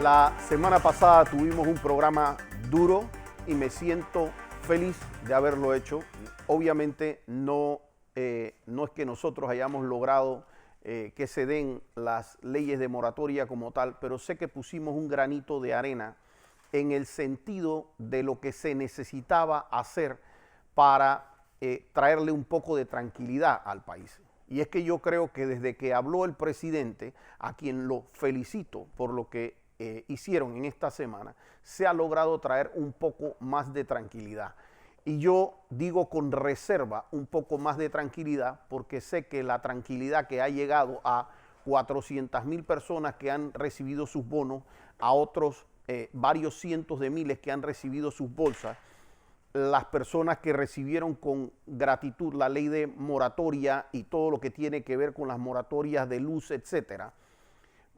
La semana pasada tuvimos un programa duro y me siento feliz de haberlo hecho. Obviamente no es que nosotros hayamos logrado que se den las leyes de moratoria como tal, pero sé que pusimos un granito de arena en el sentido de lo que se necesitaba hacer para traerle un poco de tranquilidad al país. Y es que yo creo que desde que habló el presidente, a quien lo felicito por lo que hicieron en esta semana, se ha logrado traer un poco más de tranquilidad. Y yo digo con reserva un poco más de tranquilidad porque sé que la tranquilidad que ha llegado a 400,000 personas que han recibido sus bonos, a otros varios cientos de miles que han recibido sus bolsas, las personas que recibieron con gratitud la ley de moratoria y todo lo que tiene que ver con las moratorias de luz, etcétera,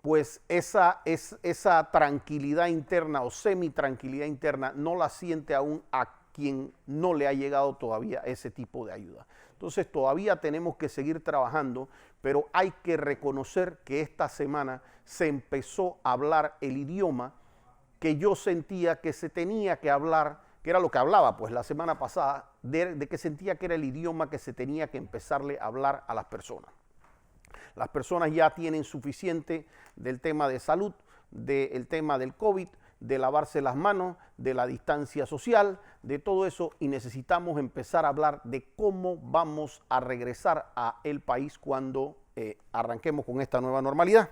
pues esa tranquilidad interna o semi-tranquilidad interna no la siente aún a quien no le ha llegado todavía ese tipo de ayuda. Entonces todavía tenemos que seguir trabajando, pero hay que reconocer que esta semana se empezó a hablar el idioma que yo sentía que se tenía que hablar, que era lo que hablaba pues la semana pasada, de que sentía que era el idioma que se tenía que empezarle a hablar a las personas. Las personas ya tienen suficiente del tema de salud, del tema del COVID, de lavarse las manos, de la distancia social, de todo eso, y necesitamos empezar a hablar de cómo vamos a regresar a el país cuando arranquemos con esta nueva normalidad.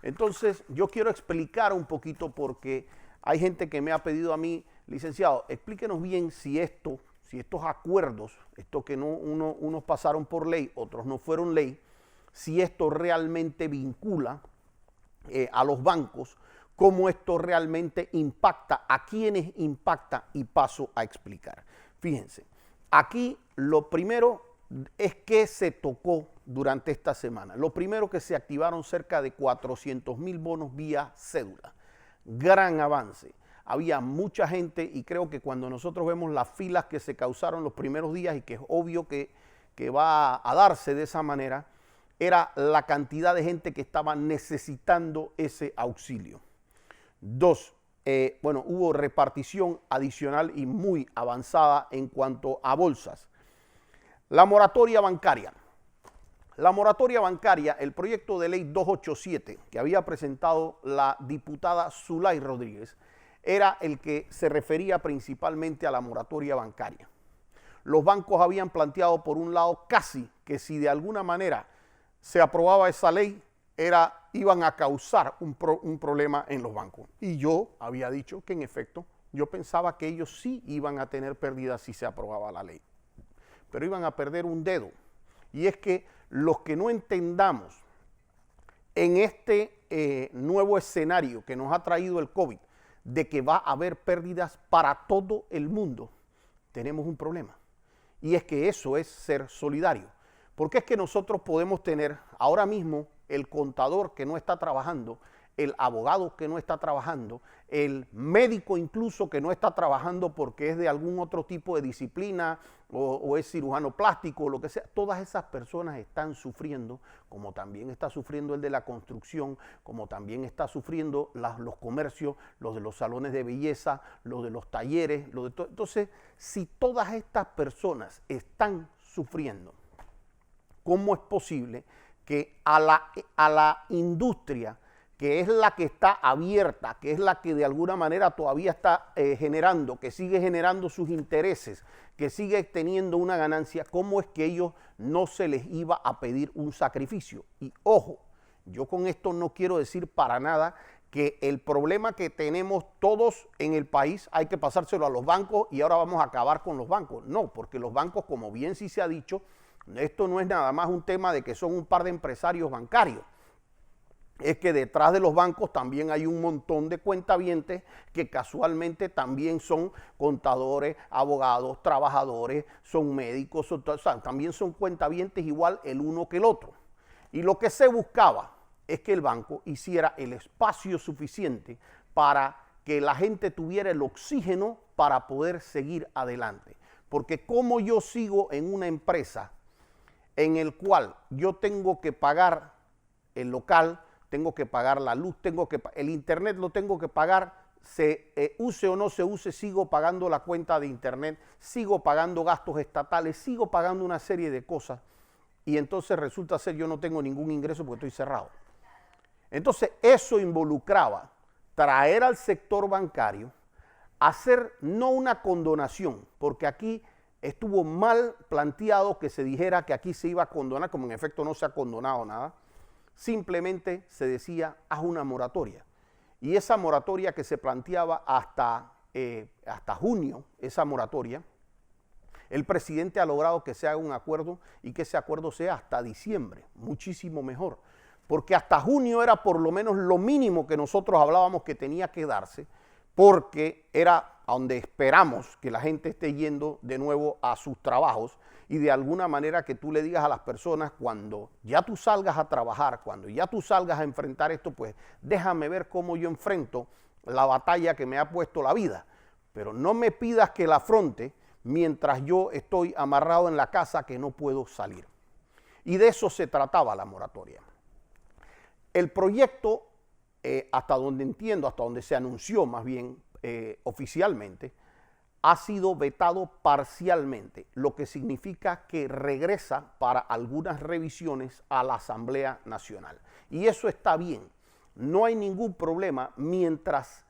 Entonces, yo quiero explicar un poquito porque hay gente que me ha pedido a mí, licenciado, explíquenos bien si estos acuerdos, esto que unos pasaron por ley, otros no fueron ley, si esto realmente vincula a los bancos, cómo esto realmente impacta, a quiénes impacta, y paso a explicar. Fíjense, aquí lo primero es que se tocó durante esta semana. Lo primero, que se activaron cerca de 400,000 bonos vía cédula. Gran avance. Había mucha gente y creo que cuando nosotros vemos las filas que se causaron los primeros días y que es obvio que va a darse de esa manera, era la cantidad de gente que estaba necesitando ese auxilio. Dos, hubo repartición adicional y muy avanzada en cuanto a bolsas. La moratoria bancaria. La moratoria bancaria, el proyecto de ley 287 que había presentado la diputada Zulay Rodríguez, era el que se refería principalmente a la moratoria bancaria. Los bancos habían planteado por un lado casi que si de alguna manera se aprobaba esa ley, iban a causar un problema en los bancos. Y yo había dicho que en efecto, yo pensaba que ellos sí iban a tener pérdidas si se aprobaba la ley, pero iban a perder un dedo. Y es que los que no entendamos en este nuevo escenario que nos ha traído el COVID, de que va a haber pérdidas para todo el mundo, tenemos un problema. Y es que eso es ser solidario. Porque es que nosotros podemos tener ahora mismo el contador que no está trabajando, el abogado que no está trabajando, el médico incluso que no está trabajando porque es de algún otro tipo de disciplina o es cirujano plástico o lo que sea. Todas esas personas están sufriendo, como también está sufriendo el de la construcción, como también está sufriendo los comercios, los de los salones de belleza, los de los talleres, Entonces, si todas estas personas están sufriendo, ¿cómo es posible que a la industria, que es la que está abierta, que es la que de alguna manera todavía está generando, que sigue generando sus intereses, que sigue teniendo una ganancia, cómo es que ellos no se les iba a pedir un sacrificio? Y ojo, yo con esto no quiero decir para nada que el problema que tenemos todos en el país hay que pasárselo a los bancos y ahora vamos a acabar con los bancos. No, porque los bancos, como bien sí se ha dicho, esto no es nada más un tema de que son un par de empresarios bancarios. Es que detrás de los bancos también hay un montón de cuentavientes que casualmente también son contadores, abogados, trabajadores, son médicos, también son cuentavientes igual el uno que el otro. Y lo que se buscaba es que el banco hiciera el espacio suficiente para que la gente tuviera el oxígeno para poder seguir adelante. Porque como yo sigo en una empresa en el cual yo tengo que pagar el local, tengo que pagar la luz, el internet lo tengo que pagar, se use o no se use, sigo pagando la cuenta de internet, sigo pagando gastos estatales, sigo pagando una serie de cosas y entonces resulta ser yo no tengo ningún ingreso porque estoy cerrado. Entonces eso involucraba traer al sector bancario, hacer no una condonación, porque aquí estuvo mal planteado que se dijera que aquí se iba a condonar, como en efecto no se ha condonado nada, simplemente se decía, haz una moratoria. Y esa moratoria que se planteaba hasta junio, esa moratoria, el presidente ha logrado que se haga un acuerdo y que ese acuerdo sea hasta diciembre, muchísimo mejor. Porque hasta junio era por lo menos lo mínimo que nosotros hablábamos que tenía que darse, porque era a donde esperamos que la gente esté yendo de nuevo a sus trabajos y de alguna manera que tú le digas a las personas cuando ya tú salgas a trabajar, cuando ya tú salgas a enfrentar esto, pues déjame ver cómo yo enfrento la batalla que me ha puesto la vida, pero no me pidas que la afronte mientras yo estoy amarrado en la casa que no puedo salir. Y de eso se trataba la moratoria. El proyecto, hasta donde entiendo, hasta donde se anunció más bien oficialmente, ha sido vetado parcialmente, lo que significa que regresa para algunas revisiones a la Asamblea Nacional. Y eso está bien, no hay ningún problema mientras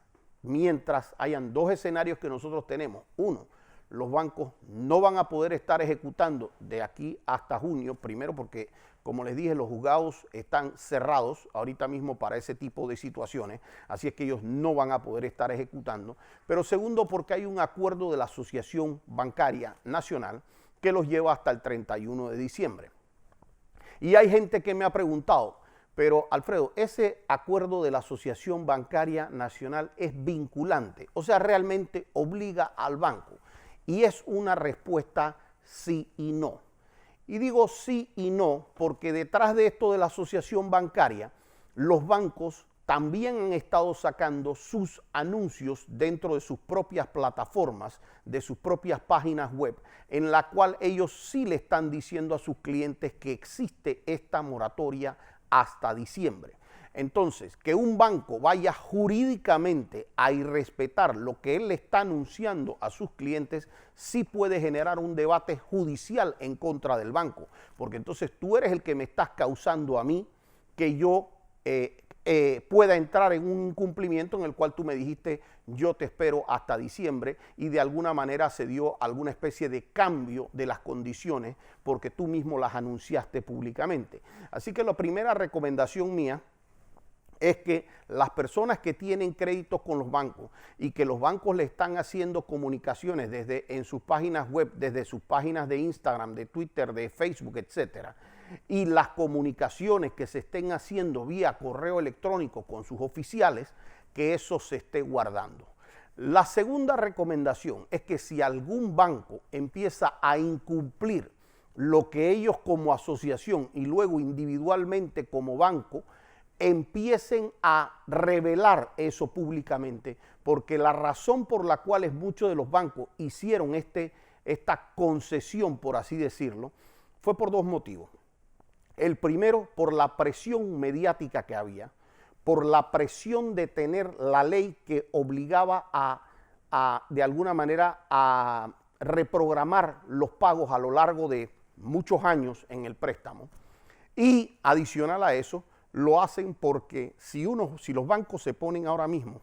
hayan dos escenarios que nosotros tenemos. Uno, los bancos no van a poder estar ejecutando de aquí hasta junio, primero porque, como les dije, los juzgados están cerrados ahorita mismo para ese tipo de situaciones, así es que ellos no van a poder estar ejecutando, pero segundo porque hay un acuerdo de la Asociación Bancaria Nacional que los lleva hasta el 31 de diciembre. Y hay gente que me ha preguntado, pero Alfredo, ¿ese acuerdo de la Asociación Bancaria Nacional es vinculante? O sea, ¿realmente obliga al banco? Y es una respuesta sí y no. Y digo sí y no porque detrás de esto de la asociación bancaria, los bancos también han estado sacando sus anuncios dentro de sus propias plataformas, de sus propias páginas web, en la cual ellos sí le están diciendo a sus clientes que existe esta moratoria hasta diciembre. Entonces, que un banco vaya jurídicamente a irrespetar lo que él le está anunciando a sus clientes, sí puede generar un debate judicial en contra del banco, porque entonces tú eres el que me estás causando a mí que yo pueda entrar en un cumplimiento en el cual tú me dijiste yo te espero hasta diciembre y de alguna manera se dio alguna especie de cambio de las condiciones porque tú mismo las anunciaste públicamente. Así que la primera recomendación mía es que las personas que tienen créditos con los bancos y que los bancos le están haciendo comunicaciones en sus páginas web, desde sus páginas de Instagram, de Twitter, de Facebook, etcétera, y las comunicaciones que se estén haciendo vía correo electrónico con sus oficiales, que eso se esté guardando. La segunda recomendación es que si algún banco empieza a incumplir lo que ellos como asociación y luego individualmente como banco empiecen a revelar eso públicamente, porque la razón por la cual muchos de los bancos hicieron esta concesión, por así decirlo, fue por dos motivos. El primero, por la presión mediática que había, por la presión de tener la ley que obligaba de alguna manera a reprogramar los pagos a lo largo de muchos años en el préstamo. Y adicional a eso, lo hacen porque si los bancos se ponen ahora mismo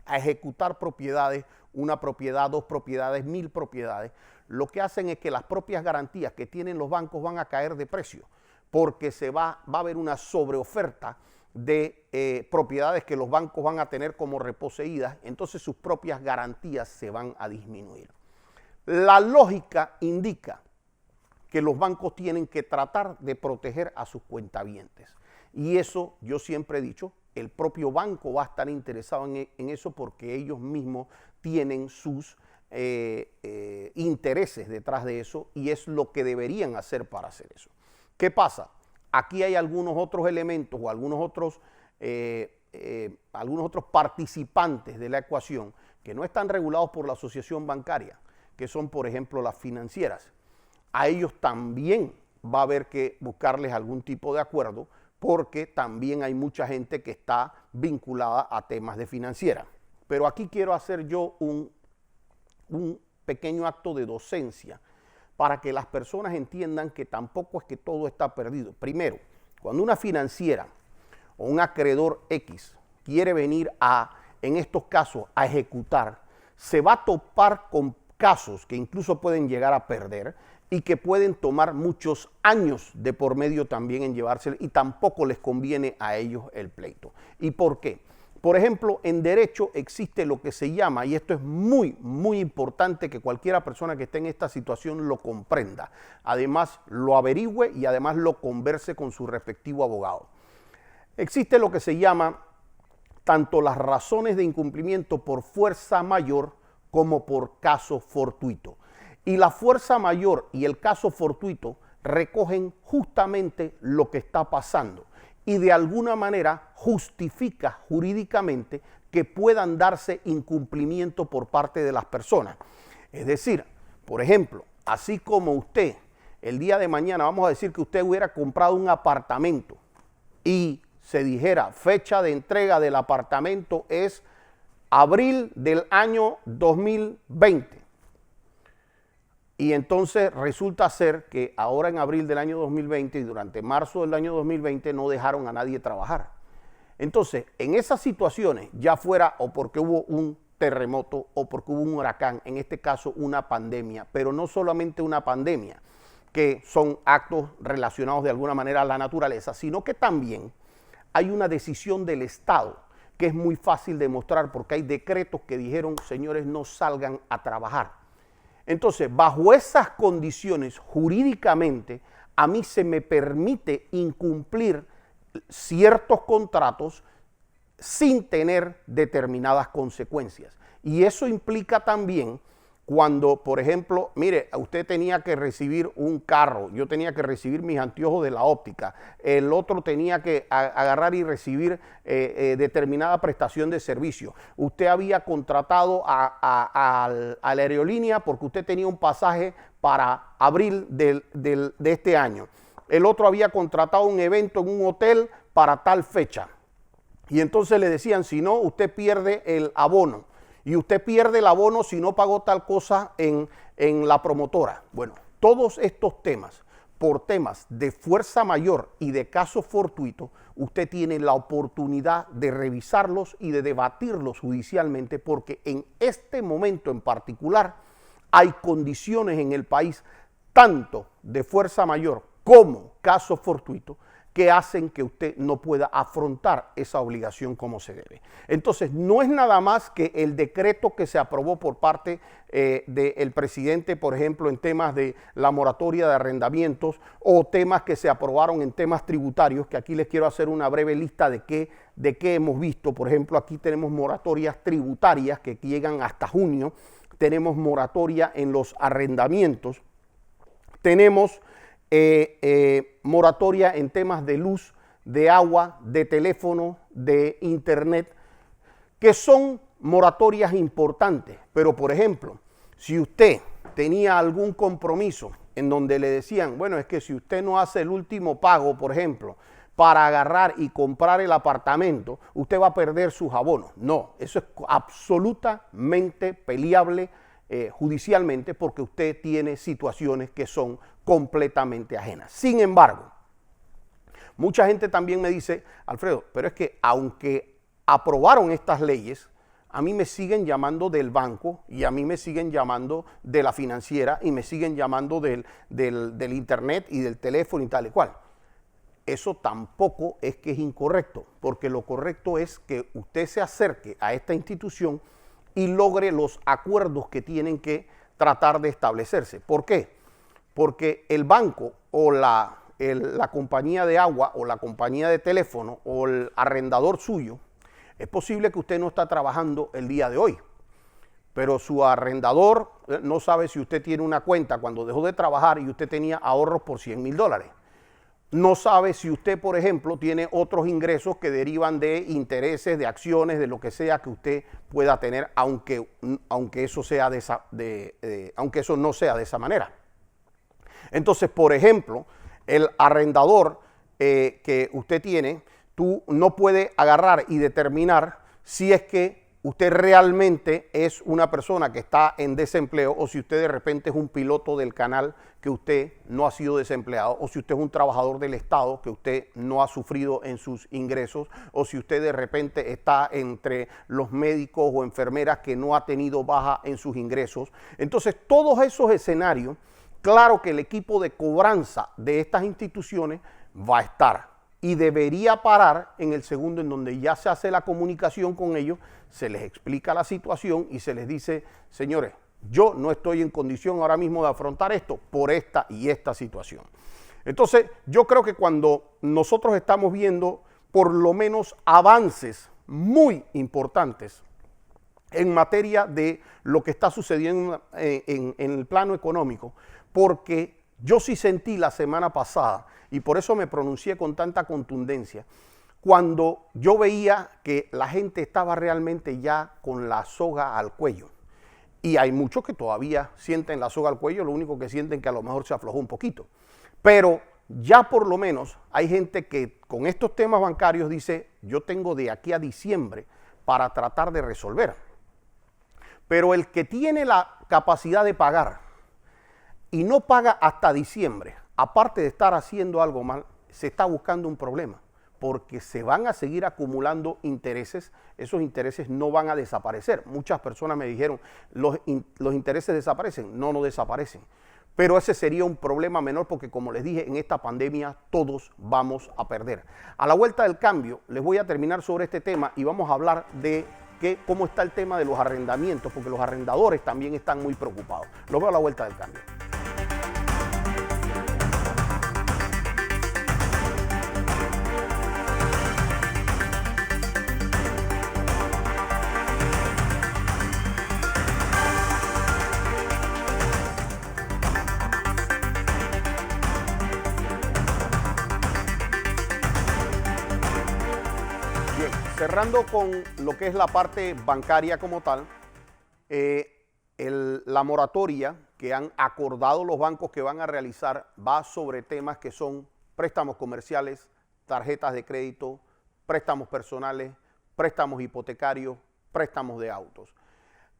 a ejecutar propiedades, una propiedad, dos propiedades, 1000 propiedades, lo que hacen es que las propias garantías que tienen los bancos van a caer de precio, porque va a haber una sobreoferta de propiedades que los bancos van a tener como reposeídas, entonces sus propias garantías se van a disminuir. La lógica indica que los bancos tienen que tratar de proteger a sus cuentavientes. Y eso, yo siempre he dicho, el propio banco va a estar interesado en eso porque ellos mismos tienen sus intereses detrás de eso y es lo que deberían hacer para hacer eso. ¿Qué pasa? Aquí hay algunos otros elementos o algunos otros participantes de la ecuación que no están regulados por la asociación bancaria, que son, por ejemplo, las financieras. A ellos también va a haber que buscarles algún tipo de acuerdo porque también hay mucha gente que está vinculada a temas de financiera. Pero aquí quiero hacer yo un pequeño acto de docencia para que las personas entiendan que tampoco es que todo está perdido. Primero, cuando una financiera o un acreedor X quiere venir en estos casos, a ejecutar, se va a topar con casos que incluso pueden llegar a perder y que pueden tomar muchos años de por medio también en llevárselo, y tampoco les conviene a ellos el pleito. ¿Y por qué? Por ejemplo, en derecho existe lo que se llama, y esto es muy, muy importante que cualquiera persona que esté en esta situación lo comprenda, además lo averigüe y además lo converse con su respectivo abogado. Existe lo que se llama tanto las razones de incumplimiento por fuerza mayor como por caso fortuito. Y la fuerza mayor y el caso fortuito recogen justamente lo que está pasando y de alguna manera justifica jurídicamente que puedan darse incumplimiento por parte de las personas. Es decir, por ejemplo, así como usted el día de mañana, vamos a decir que usted hubiera comprado un apartamento y se dijera fecha de entrega del apartamento es abril del año 2020. Y entonces resulta ser que ahora en abril del año 2020 y durante marzo del año 2020 no dejaron a nadie trabajar. Entonces, en esas situaciones, ya fuera o porque hubo un terremoto o porque hubo un huracán, en este caso una pandemia, pero no solamente una pandemia, que son actos relacionados de alguna manera a la naturaleza, sino que también hay una decisión del Estado que es muy fácil de mostrar porque hay decretos que dijeron, señores, no salgan a trabajar. Entonces, bajo esas condiciones, jurídicamente, a mí se me permite incumplir ciertos contratos sin tener determinadas consecuencias. Y eso implica también cuando, por ejemplo, mire, usted tenía que recibir un carro, yo tenía que recibir mis anteojos de la óptica, el otro tenía que agarrar y recibir determinada prestación de servicio. Usted había contratado a la aerolínea porque usted tenía un pasaje para abril de este año. El otro había contratado un evento en un hotel para tal fecha. Y entonces le decían, si no, usted pierde el abono. Y usted pierde el abono si no pagó tal cosa en la promotora. Bueno, todos estos temas, por temas de fuerza mayor y de caso fortuito, usted tiene la oportunidad de revisarlos y de debatirlos judicialmente, porque en este momento en particular hay condiciones en el país, tanto de fuerza mayor como caso fortuito, que hacen que usted no pueda afrontar esa obligación como se debe. Entonces, no es nada más que el decreto que se aprobó por parte del presidente, por ejemplo, en temas de la moratoria de arrendamientos o temas que se aprobaron en temas tributarios, que aquí les quiero hacer una breve lista de qué hemos visto. Por ejemplo, aquí tenemos moratorias tributarias que llegan hasta junio, tenemos moratoria en los arrendamientos, tenemos moratoria en temas de luz, de agua, de teléfono, de internet, que son moratorias importantes. Pero, por ejemplo, si usted tenía algún compromiso en donde le decían, bueno, es que si usted no hace el último pago, por ejemplo, para agarrar y comprar el apartamento, usted va a perder sus abonos. No, eso es absolutamente peleable judicialmente, porque usted tiene situaciones que son completamente ajenas. Sin embargo, mucha gente también me dice, Alfredo, pero es que aunque aprobaron estas leyes, a mí me siguen llamando del banco y a mí me siguen llamando de la financiera y me siguen llamando del internet y del teléfono y tal y cual. Eso tampoco es que es incorrecto, porque lo correcto es que usted se acerque a esta institución y logre los acuerdos que tienen que tratar de establecerse. ¿Por qué? Porque el banco o la compañía de agua o la compañía de teléfono o el arrendador suyo, es posible que usted no está trabajando el día de hoy, pero su arrendador no sabe si usted tiene una cuenta cuando dejó de trabajar y usted tenía ahorros por $100,000. No sabe si usted, por ejemplo, tiene otros ingresos que derivan de intereses, de acciones, de lo que sea que usted pueda tener, aunque eso no sea de esa manera. Entonces, por ejemplo, el arrendador que usted tiene, tú no puedes agarrar y determinar si es que usted realmente es una persona que está en desempleo o si usted de repente es un piloto del canal que usted no ha sido desempleado o si usted es un trabajador del Estado que usted no ha sufrido en sus ingresos o si usted de repente está entre los médicos o enfermeras que no ha tenido baja en sus ingresos. Entonces, todos esos escenarios, claro que el equipo de cobranza de estas instituciones va a estar y debería parar en el segundo en donde ya se hace la comunicación con ellos, se les explica la situación y se les dice, señores, yo no estoy en condición ahora mismo de afrontar esto por esta y esta situación. Entonces, yo creo que cuando nosotros estamos viendo por lo menos avances muy importantes en materia de lo que está sucediendo en el plano económico, porque yo sí sentí la semana pasada, y por eso me pronuncié con tanta contundencia, cuando yo veía que la gente estaba realmente ya con la soga al cuello. Y hay muchos que todavía sienten la soga al cuello, lo único que sienten que a lo mejor se aflojó un poquito. Pero ya por lo menos hay gente que con estos temas bancarios dice, yo tengo de aquí a diciembre para tratar de resolver. Pero el que tiene la capacidad de pagar y no paga hasta diciembre, aparte de estar haciendo algo mal, se está buscando un problema, porque se van a seguir acumulando intereses, esos intereses no van a desaparecer. Muchas personas me dijeron, los intereses desaparecen, no desaparecen. Pero ese sería un problema menor porque, como les dije, en esta pandemia todos vamos a perder. A la vuelta del cambio, les voy a terminar sobre este tema y vamos a hablar de cómo está el tema de los arrendamientos, porque los arrendadores también están muy preocupados. Los veo a la vuelta del cambio. Bien, cerrando con lo que es la parte bancaria como tal, la moratoria que han acordado los bancos que van a realizar va sobre temas que son préstamos comerciales, tarjetas de crédito, préstamos personales, préstamos hipotecarios, préstamos de autos.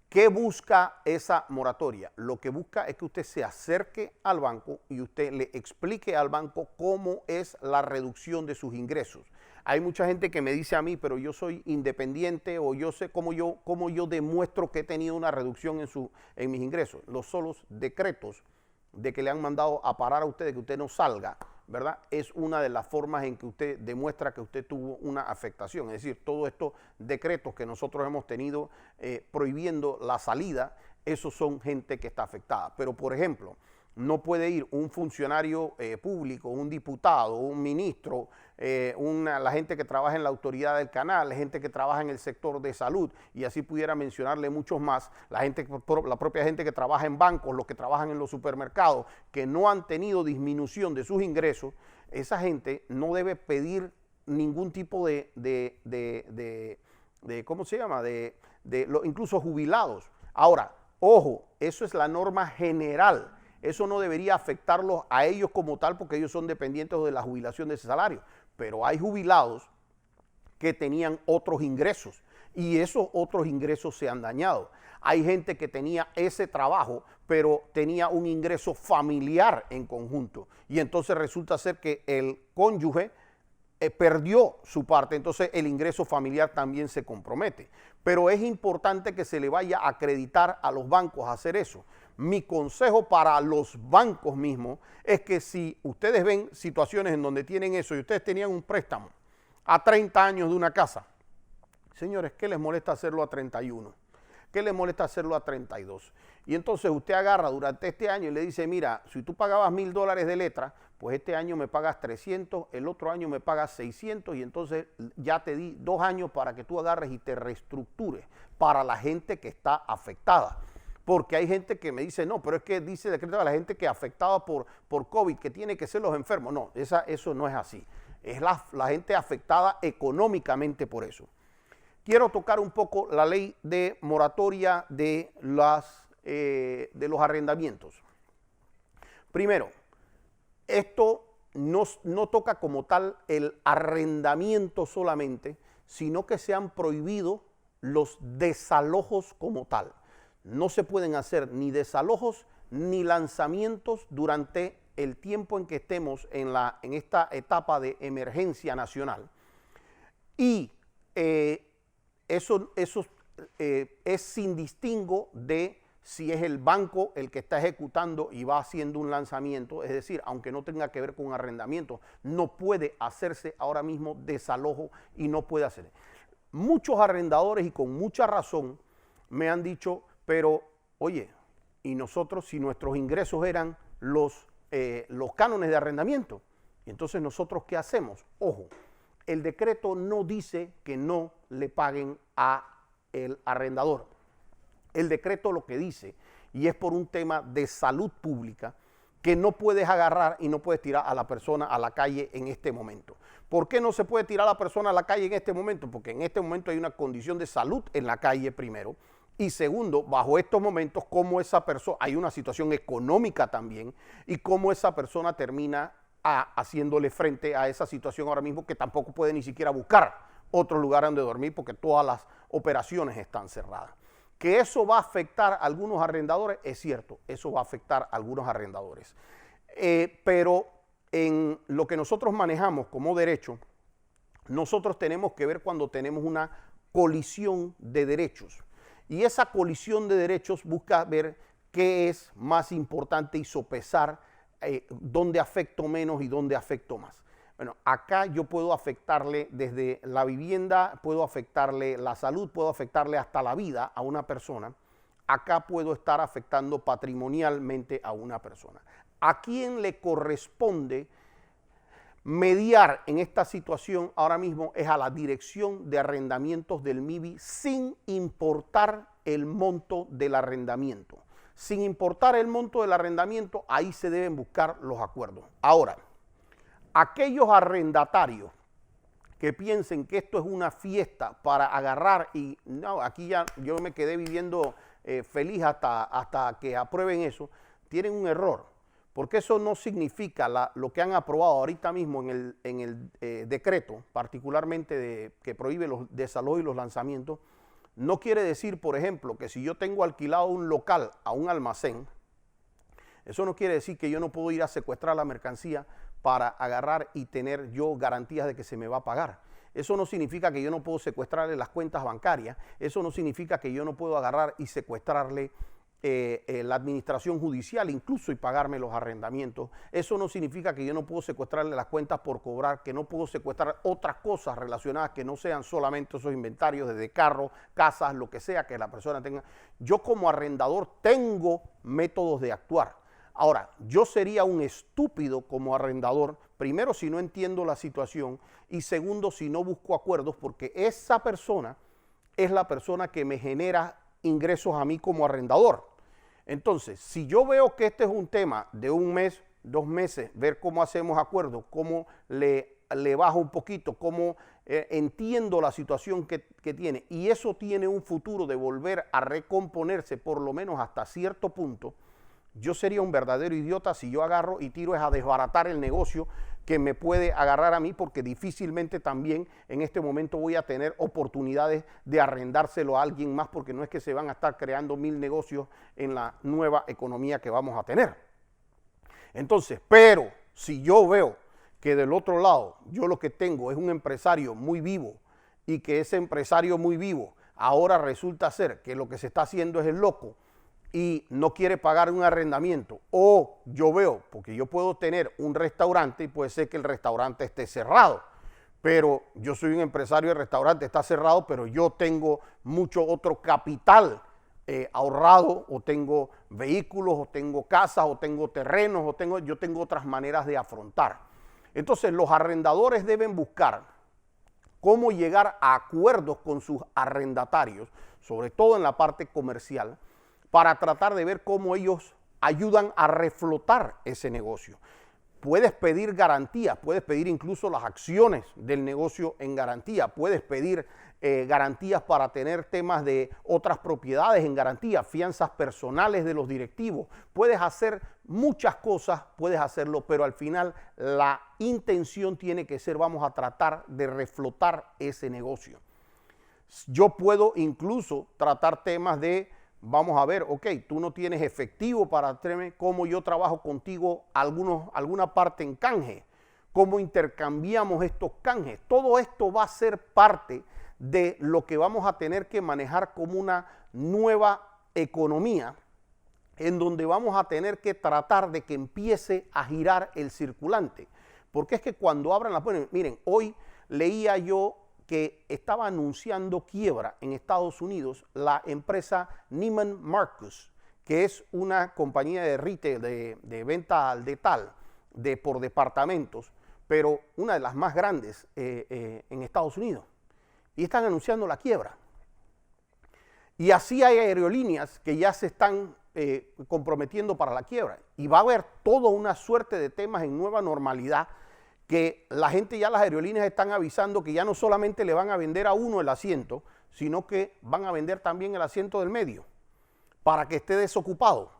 ¿Qué busca esa moratoria? Lo que busca es que usted se acerque al banco y usted le explique al banco cómo es la reducción de sus ingresos. Hay mucha gente que me dice a mí, pero yo soy independiente o yo sé cómo yo demuestro que he tenido una reducción en mis ingresos. Los solos decretos de que le han mandado a parar a usted, de que usted no salga, ¿verdad? Es una de las formas en que usted demuestra que usted tuvo una afectación. Es decir, todos estos decretos que nosotros hemos tenido prohibiendo la salida, esos son gente que está afectada. Pero, por ejemplo, no puede ir un funcionario público, un diputado, un ministro, la gente que trabaja en la autoridad del canal, la gente que trabaja en el sector de salud, y así pudiera mencionarle muchos más, la propia gente que trabaja en bancos, los que trabajan en los supermercados, que no han tenido disminución de sus ingresos. Esa gente no debe pedir ningún tipo ¿cómo se llama? Incluso jubilados. Ahora, ojo, eso es la norma general. Eso no debería afectarlos a ellos como tal porque ellos son dependientes de la jubilación de ese salario. Pero hay jubilados que tenían otros ingresos y esos otros ingresos se han dañado. Hay gente que tenía ese trabajo, pero tenía un ingreso familiar en conjunto. Y entonces resulta ser que el cónyuge perdió su parte, entonces el ingreso familiar también se compromete. Pero es importante que se le vaya a acreditar a los bancos a hacer eso. Mi consejo para los bancos mismos es que si ustedes ven situaciones en donde tienen eso y ustedes tenían un préstamo a 30 años de una casa, señores, ¿qué les molesta hacerlo a 31? ¿Qué les molesta hacerlo a 32? Y entonces usted agarra durante este año y le dice, mira, si tú pagabas $1,000 de letra, pues este año me pagas 300, el otro año me pagas 600 y entonces ya te di 2 años para que tú agarres y te reestructures para la gente que está afectada. Porque hay gente que me dice, no, pero es que dice decreto a la gente que afectada por COVID, que tiene que ser los enfermos. No, eso no es así. Es la gente afectada económicamente por eso. Quiero tocar un poco la ley de moratoria de los arrendamientos. Primero, esto no toca como tal el arrendamiento solamente, sino que se han prohibido los desalojos como tal. No se pueden hacer ni desalojos ni lanzamientos durante el tiempo en que estemos en esta etapa de emergencia nacional. Y eso es sin distingo de si es el banco el que está ejecutando y va haciendo un lanzamiento, es decir, aunque no tenga que ver con arrendamiento, no puede hacerse ahora mismo desalojo y no puede hacer. Muchos arrendadores, y con mucha razón, me han dicho, pero oye, y nosotros si nuestros ingresos eran los cánones de arrendamiento, y entonces nosotros ¿qué hacemos? Ojo, el decreto no dice que no le paguen a el arrendador. El decreto lo que dice, y es por un tema de salud pública, que no puedes agarrar y no puedes tirar a la persona a la calle en este momento. ¿Por qué no se puede tirar a la persona a la calle en este momento? Porque en este momento hay una condición de salud en la calle primero, y segundo, bajo estos momentos, cómo esa persona, hay una situación económica también, y cómo esa persona termina haciéndole frente a esa situación ahora mismo, que tampoco puede ni siquiera buscar otro lugar donde dormir porque todas las operaciones están cerradas. Que eso va a afectar a algunos arrendadores, es cierto, eso va a afectar a algunos arrendadores. Pero en lo que nosotros manejamos como derecho, nosotros tenemos que ver cuando tenemos una colisión de derechos. Y esa colisión de derechos busca ver qué es más importante y sopesar dónde afecto menos y dónde afecto más. Bueno, acá yo puedo afectarle desde la vivienda, puedo afectarle la salud, puedo afectarle hasta la vida a una persona. Acá puedo estar afectando patrimonialmente a una persona. ¿A quién le corresponde mediar en esta situación ahora mismo? Es a la Dirección de Arrendamientos del MIBI, sin importar el monto del arrendamiento. Sin importar el monto del arrendamiento, ahí se deben buscar los acuerdos. Ahora, aquellos arrendatarios que piensen que esto es una fiesta para agarrar y no, aquí ya yo me quedé viviendo feliz hasta que aprueben eso, tienen un error, porque eso no significa lo que han aprobado ahorita mismo en el decreto, particularmente que prohíbe los desalojos y los lanzamientos. No quiere decir, por ejemplo, que si yo tengo alquilado un local a un almacén, eso no quiere decir que yo no puedo ir a secuestrar la mercancía para agarrar y tener yo garantías de que se me va a pagar. Eso no significa que yo no puedo secuestrarle las cuentas bancarias. Eso no significa que yo no puedo agarrar y secuestrarle la administración judicial incluso y pagarme los arrendamientos. Eso no significa que yo no puedo secuestrarle las cuentas por cobrar, que no puedo secuestrar otras cosas relacionadas que no sean solamente esos inventarios desde carros, casas, lo que sea que la persona tenga. Yo como arrendador tengo métodos de actuar. Ahora, yo sería un estúpido como arrendador, primero si no entiendo la situación y segundo si no busco acuerdos, porque esa persona es la persona que me genera ingresos a mí como arrendador. Entonces, si yo veo que este es un tema de un mes, 2 meses, ver cómo hacemos acuerdos, cómo le bajo un poquito, cómo entiendo la situación que tiene, y eso tiene un futuro de volver a recomponerse por lo menos hasta cierto punto, yo sería un verdadero idiota si yo agarro y tiro es a desbaratar el negocio que me puede agarrar a mí, porque difícilmente también en este momento voy a tener oportunidades de arrendárselo a alguien más, porque no es que se van a estar creando 1000 negocios en la nueva economía que vamos a tener. Entonces, pero si yo veo que del otro lado yo lo que tengo es un empresario muy vivo y que ese empresario muy vivo ahora resulta ser que lo que se está haciendo es el loco y no quiere pagar un arrendamiento, o yo veo, porque yo puedo tener un restaurante y puede ser que el restaurante esté cerrado, pero yo soy un empresario de restaurante, está cerrado, pero yo tengo mucho otro capital ahorrado, o tengo vehículos, o tengo casas, o tengo terrenos, yo tengo otras maneras de afrontar. Entonces los arrendadores deben buscar cómo llegar a acuerdos con sus arrendatarios, sobre todo en la parte comercial, para tratar de ver cómo ellos ayudan a reflotar ese negocio. puedes pedir garantías, puedes pedir incluso las acciones del negocio en garantía, puedes pedir garantías para tener temas de otras propiedades en garantía, fianzas personales de los directivos, puedes hacer muchas cosas, puedes hacerlo, pero al final la intención tiene que ser, vamos a tratar de reflotar ese negocio. Yo puedo incluso tratar temas de, vamos a ver, ok, tú no tienes efectivo para hacerme, cómo yo trabajo contigo alguna parte en canje, cómo intercambiamos estos canjes. Todo esto va a ser parte de lo que vamos a tener que manejar como una nueva economía, en donde vamos a tener que tratar de que empiece a girar el circulante. Porque es que cuando abran las puertas, miren, hoy leía yo que estaba anunciando quiebra en Estados Unidos la empresa Neiman Marcus, que es una compañía de retail, de venta al detalle, por departamentos, pero una de las más grandes en Estados Unidos. Y están anunciando la quiebra. Y así hay aerolíneas que ya se están comprometiendo para la quiebra. Y va a haber toda una suerte de temas en nueva normalidad que la gente ya, las aerolíneas están avisando que ya no solamente le van a vender a uno el asiento, sino que van a vender también el asiento del medio para que esté desocupado.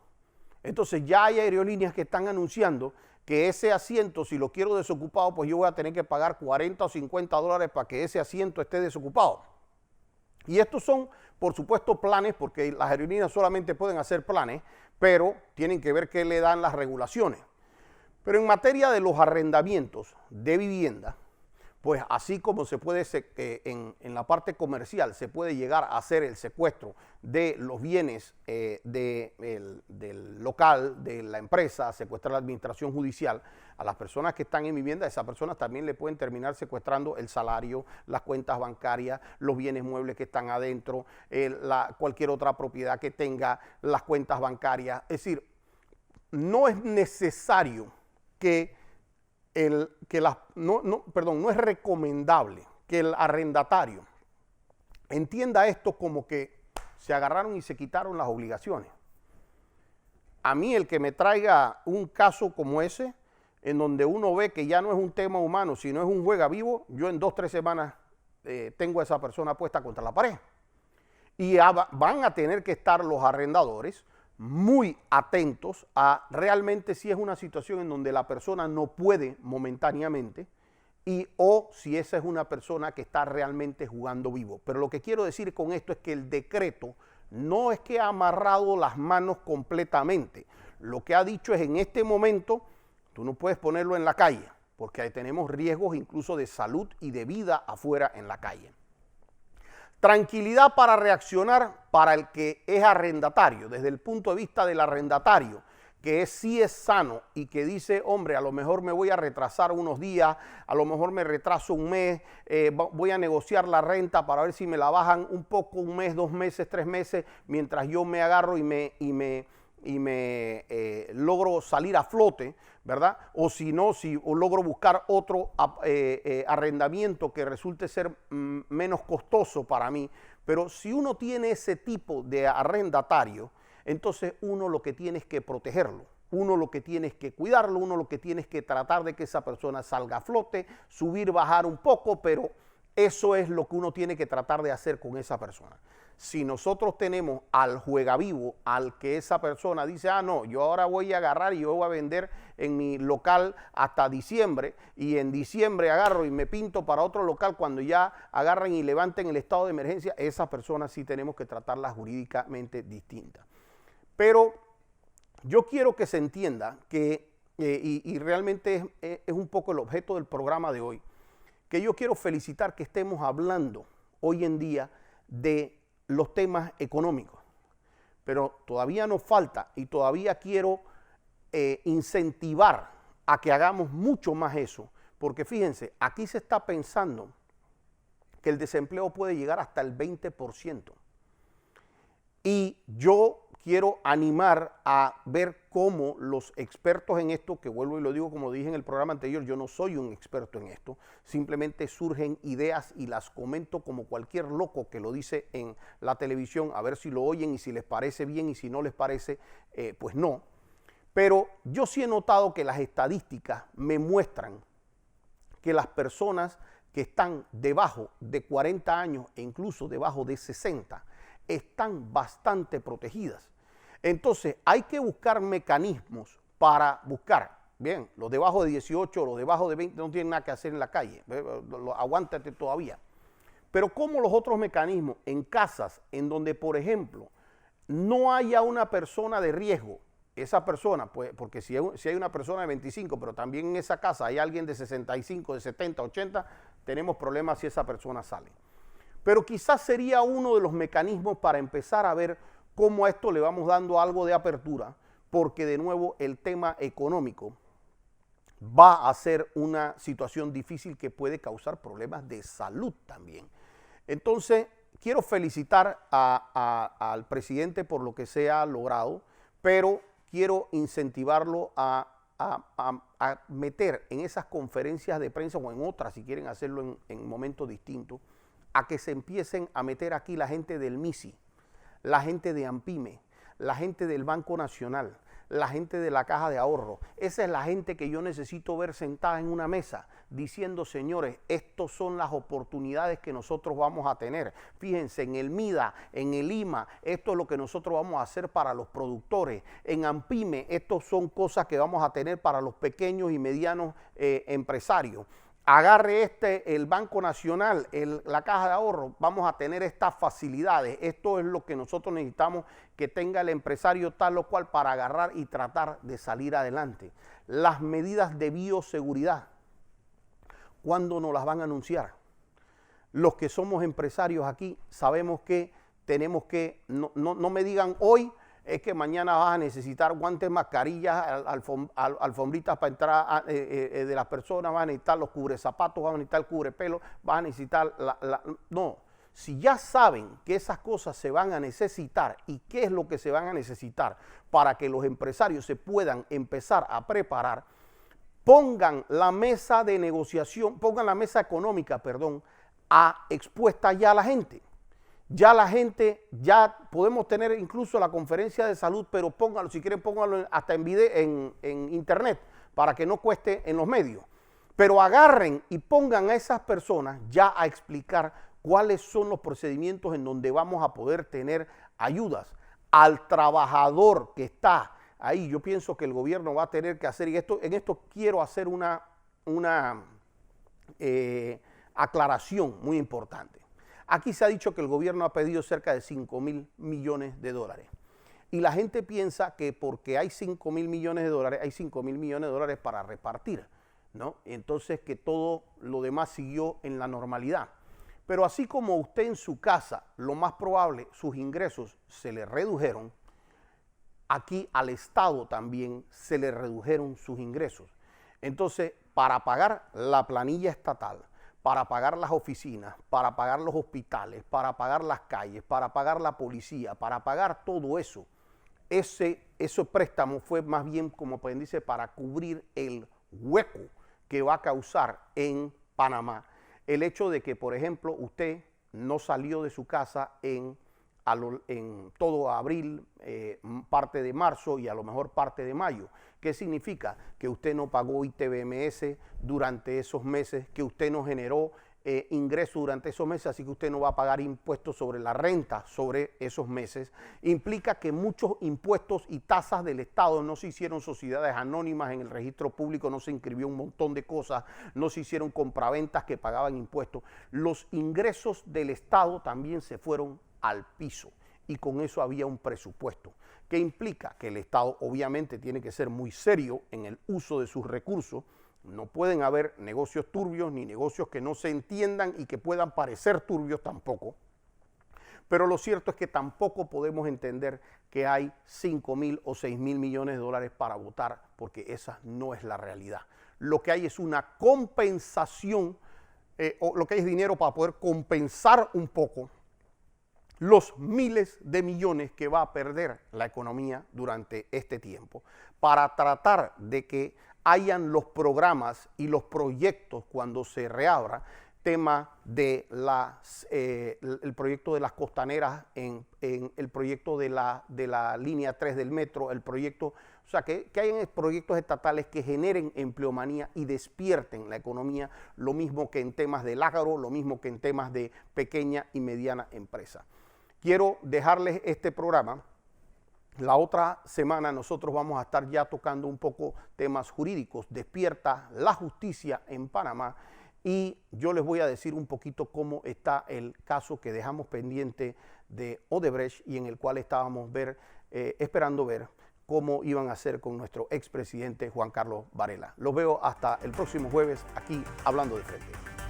Entonces ya hay aerolíneas que están anunciando que ese asiento, si lo quiero desocupado, pues yo voy a tener que pagar 40 o 50 dólares para que ese asiento esté desocupado. Y estos son, por supuesto, planes, porque las aerolíneas solamente pueden hacer planes, pero tienen que ver qué le dan las regulaciones. Pero en materia de los arrendamientos de vivienda, pues así como se puede, en la parte comercial, se puede llegar a hacer el secuestro de los bienes del local, de la empresa, secuestrar la administración judicial, a las personas que están en vivienda, a esas personas también le pueden terminar secuestrando el salario, las cuentas bancarias, los bienes muebles que están adentro, cualquier otra propiedad que tenga, las cuentas bancarias. Es decir, no es necesario no es recomendable que el arrendatario entienda esto como que se agarraron y se quitaron las obligaciones. A mí el que me traiga un caso como ese, en donde uno ve que ya no es un tema humano, sino es un juega vivo, yo en 2 o 3 semanas tengo a esa persona puesta contra la pared. Y van a tener que estar los arrendadores muy atentos a realmente si es una situación en donde la persona no puede momentáneamente o si esa es una persona que está realmente jugando vivo. Pero lo que quiero decir con esto es que el decreto no es que ha amarrado las manos completamente. Lo que ha dicho es en este momento, tú no puedes ponerlo en la calle, porque ahí tenemos riesgos incluso de salud y de vida afuera en la calle. Tranquilidad para reaccionar para el que es arrendatario, desde el punto de vista del arrendatario, que sí es sano y que dice, hombre, a lo mejor me voy a retrasar unos días, a lo mejor me retraso un mes, voy a negociar la renta para ver si me la bajan un poco, 1 mes, 2 meses, 3 meses, mientras yo me agarro y me logro salir a flote, ¿verdad? O si no, o logro buscar otro arrendamiento que resulte ser menos costoso para mí. Pero si uno tiene ese tipo de arrendatario, entonces uno lo que tiene es que protegerlo, uno lo que tiene es que cuidarlo, uno lo que tiene es que tratar de que esa persona salga a flote, subir, bajar un poco, pero eso es lo que uno tiene que tratar de hacer con esa persona. Si nosotros tenemos al juegavivo, al que esa persona dice, no, yo ahora voy a agarrar y yo voy a vender en mi local hasta diciembre, y en diciembre agarro y me pinto para otro local cuando ya agarren y levanten el estado de emergencia, esa persona sí tenemos que tratarla jurídicamente distinta. Pero yo quiero que se entienda que, y realmente es un poco el objeto del programa de hoy, que yo quiero felicitar que estemos hablando hoy en día de los temas económicos, pero todavía nos falta y todavía quiero incentivar a que hagamos mucho más eso, porque fíjense, aquí se está pensando que el desempleo puede llegar hasta el 20%. Y yo quiero animar a ver cómo los expertos en esto, que vuelvo y lo digo como dije en el programa anterior, yo no soy un experto en esto, simplemente surgen ideas y las comento como cualquier loco que lo dice en la televisión, a ver si lo oyen y si les parece bien y si no les parece, pues no. Pero yo sí he notado que las estadísticas me muestran que las personas que están debajo de 40 años e incluso debajo de 60 están bastante protegidas. Entonces hay que buscar mecanismos para buscar, bien, los debajo de 18, los debajo de 20 no tienen nada que hacer en la calle, aguántate todavía. Pero como los otros mecanismos en casas en donde, por ejemplo, no haya una persona de riesgo, esa persona, pues, porque si hay una persona de 25, pero también en esa casa hay alguien de 65, de 70, 80, tenemos problemas si esa persona sale. Pero quizás sería uno de los mecanismos para empezar a ver cómo a esto le vamos dando algo de apertura, porque de nuevo el tema económico va a ser una situación difícil que puede causar problemas de salud también. Entonces, quiero felicitar al presidente por lo que se ha logrado, pero quiero incentivarlo a meter en esas conferencias de prensa o en otras, si quieren hacerlo en momentos distintos, a que se empiecen a meter aquí la gente del MISI, la gente de AMPIME, la gente del Banco Nacional, la gente de la Caja de Ahorro. Esa es la gente que yo necesito ver sentada en una mesa diciendo, señores, estas son las oportunidades que nosotros vamos a tener. Fíjense, en el MIDA, en el IMA, esto es lo que nosotros vamos a hacer para los productores. En AMPIME, estos son cosas que vamos a tener para los pequeños y medianos empresarios. Agarre el Banco Nacional, la Caja de Ahorro, vamos a tener estas facilidades. Esto es lo que nosotros necesitamos que tenga el empresario tal o cual para agarrar y tratar de salir adelante. Las medidas de bioseguridad, ¿cuándo nos las van a anunciar? Los que somos empresarios aquí sabemos que tenemos que, no me digan hoy, es que mañana vas a necesitar guantes, mascarillas, alfombritas para entrar de las personas, vas a necesitar los cubrezapatos, vas a necesitar el cubrepelo, vas a necesitar no, si ya saben que esas cosas se van a necesitar y qué es lo que se van a necesitar para que los empresarios se puedan empezar a preparar, pongan la mesa de negociación, pongan la mesa económica, expuesta ya a la gente. Ya la gente, ya podemos tener incluso la conferencia de salud, pero pónganlo, si quieren pónganlo hasta en video, en internet, para que no cueste en los medios. Pero agarren y pongan a esas personas ya a explicar cuáles son los procedimientos en donde vamos a poder tener ayudas. Al trabajador que está ahí, yo pienso que el gobierno va a tener que hacer, y en esto quiero hacer una aclaración muy importante. Aquí se ha dicho que el gobierno ha pedido cerca de 5.000 millones de dólares. Y la gente piensa que porque hay 5.000 millones de dólares, hay 5.000 millones de dólares para repartir, ¿no? Entonces que todo lo demás siguió en la normalidad. Pero así como usted en su casa, lo más probable, sus ingresos se le redujeron, aquí al Estado también se le redujeron sus ingresos. Entonces, para pagar la planilla estatal, para pagar las oficinas, para pagar los hospitales, para pagar las calles, para pagar la policía, para pagar todo eso, ese préstamo fue más bien, como pueden decir, para cubrir el hueco que va a causar en Panamá. El hecho de que, por ejemplo, usted no salió de su casa en todo abril, parte de marzo y a lo mejor parte de mayo. ¿Qué significa? Que usted no pagó ITBMS durante esos meses, que usted no generó ingresos durante esos meses, así que usted no va a pagar impuestos sobre la renta sobre esos meses. Implica que muchos impuestos y tasas del Estado no se hicieron sociedades anónimas en el registro público, no se inscribió un montón de cosas, no se hicieron compraventas que pagaban impuestos. Los ingresos del Estado también se fueron al piso y con eso había un presupuesto que implica que el Estado obviamente tiene que ser muy serio en el uso de sus recursos. No pueden haber negocios turbios ni negocios que no se entiendan y que puedan parecer turbios tampoco. Pero lo cierto es que tampoco podemos entender que hay 5.000 o 6.000 millones de dólares para votar, porque esa no es la realidad. Lo que hay es una compensación, o lo que hay es dinero para poder compensar un poco los miles de millones que va a perder la economía durante este tiempo, para tratar de que hayan los programas y los proyectos cuando se reabra, tema de el proyecto de las costaneras, en el proyecto de la línea 3 del metro, el proyecto, o sea, que hayan proyectos estatales que generen empleomanía y despierten la economía, lo mismo que en temas del agro, lo mismo que en temas de pequeña y mediana empresa. Quiero dejarles este programa. La otra semana nosotros vamos a estar ya tocando un poco temas jurídicos. Despierta la justicia en Panamá y yo les voy a decir un poquito cómo está el caso que dejamos pendiente de Odebrecht y en el cual estábamos esperando ver cómo iban a hacer con nuestro expresidente Juan Carlos Varela. Los veo hasta el próximo jueves aquí Hablando de Frente.